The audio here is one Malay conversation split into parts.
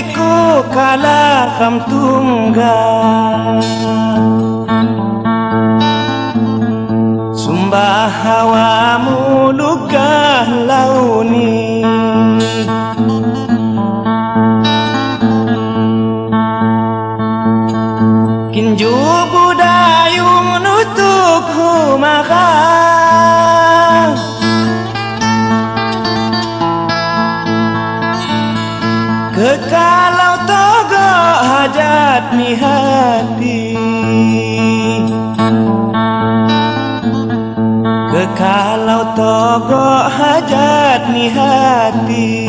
janjiku kala kam tunggal, sumbah hawamu lugah launi, kinju budayung nutuk humakah, kekalau togo hajat ni hati, kekalau togo hajat ni hati.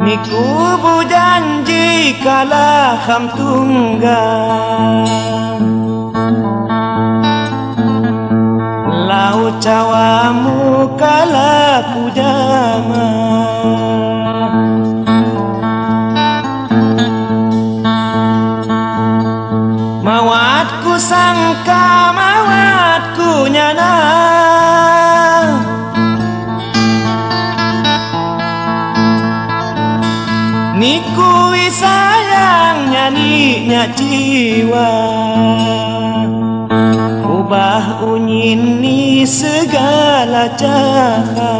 Niku janji kala ham tunggal, lau cawamu kala kujama, mawatku sangka mawatku nyana, niku sayang nyanyinya jiwa, ubah unyini segala cara.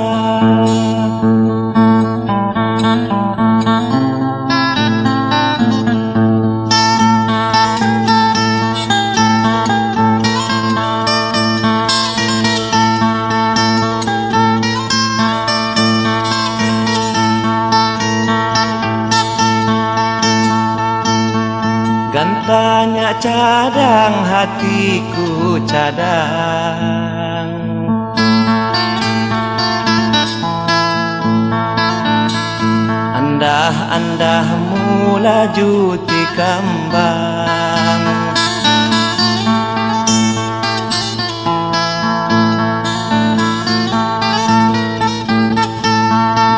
Gantanya cadang hatiku cadang, andah-andahmu laju tikambang,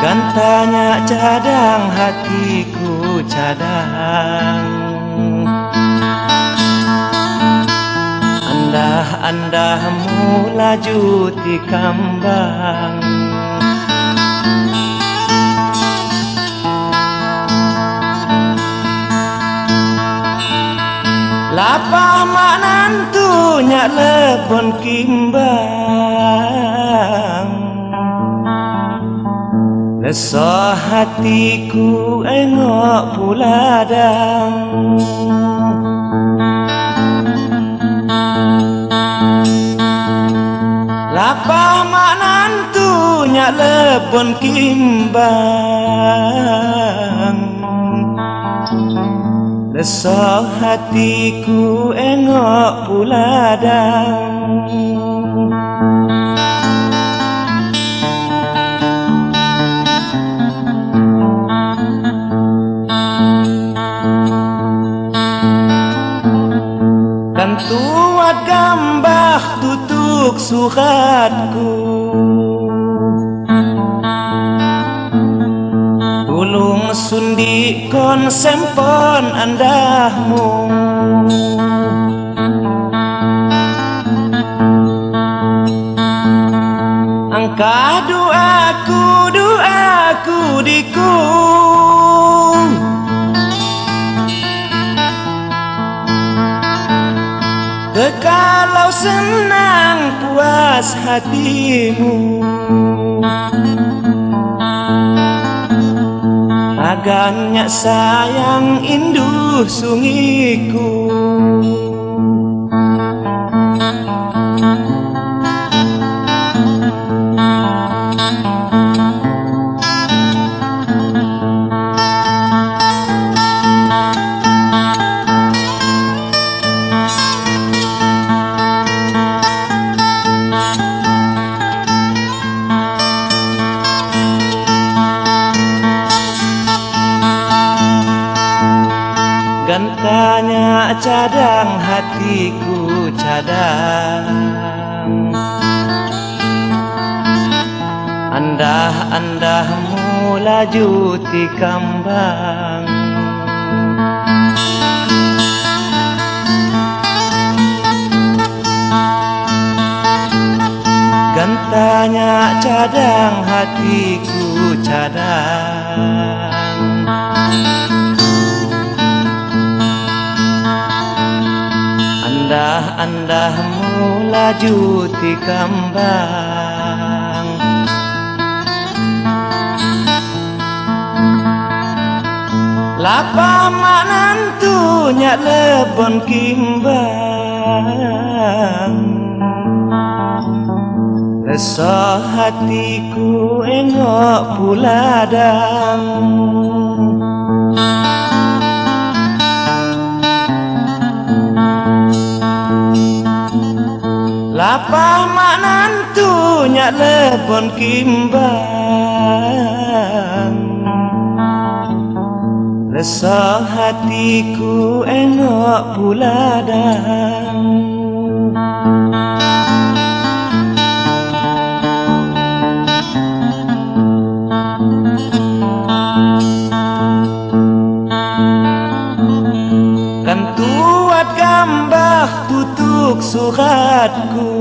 gantanya cadang hatiku cadang, andah-andahmu laju tikambang, lapah manantunya lebon kimbang, leso hatiku engok puladang, lapah manantunya lebon kimbang, leso hatiku engok puladang. Kan tuat gambah tutuk suratku, tulung sundi kon sempon andahmu, angka doaku diku, kekalau senang puas hatimu, agaknya sayang induh sungiku, gantanya cadang hatiku cadang, andah-andahmu laju tikambang, Gantanya cadang hatiku cadang. Andah-andahmu laju ti kambang. Lapa manantunya lebon kimbang. Resah hatiku engok puladang. Lapa manantunya lebon kimbang. Resah hatiku engok puladang. Kan tuat gambah tutuk suratku.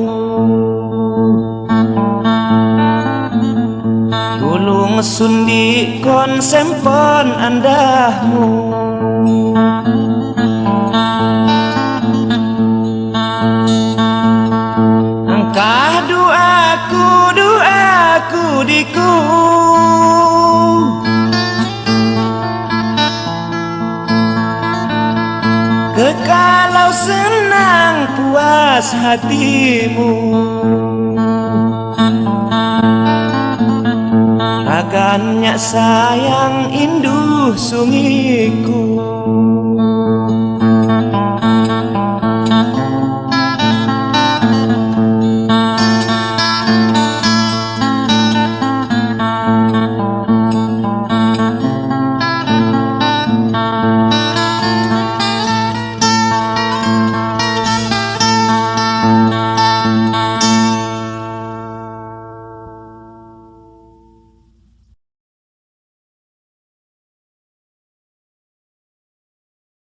Tulung sundi kon sempon andahmu. Angkah doaku diku. Kekalau senang puas hatimu. Agaknya sayang induh sungiku.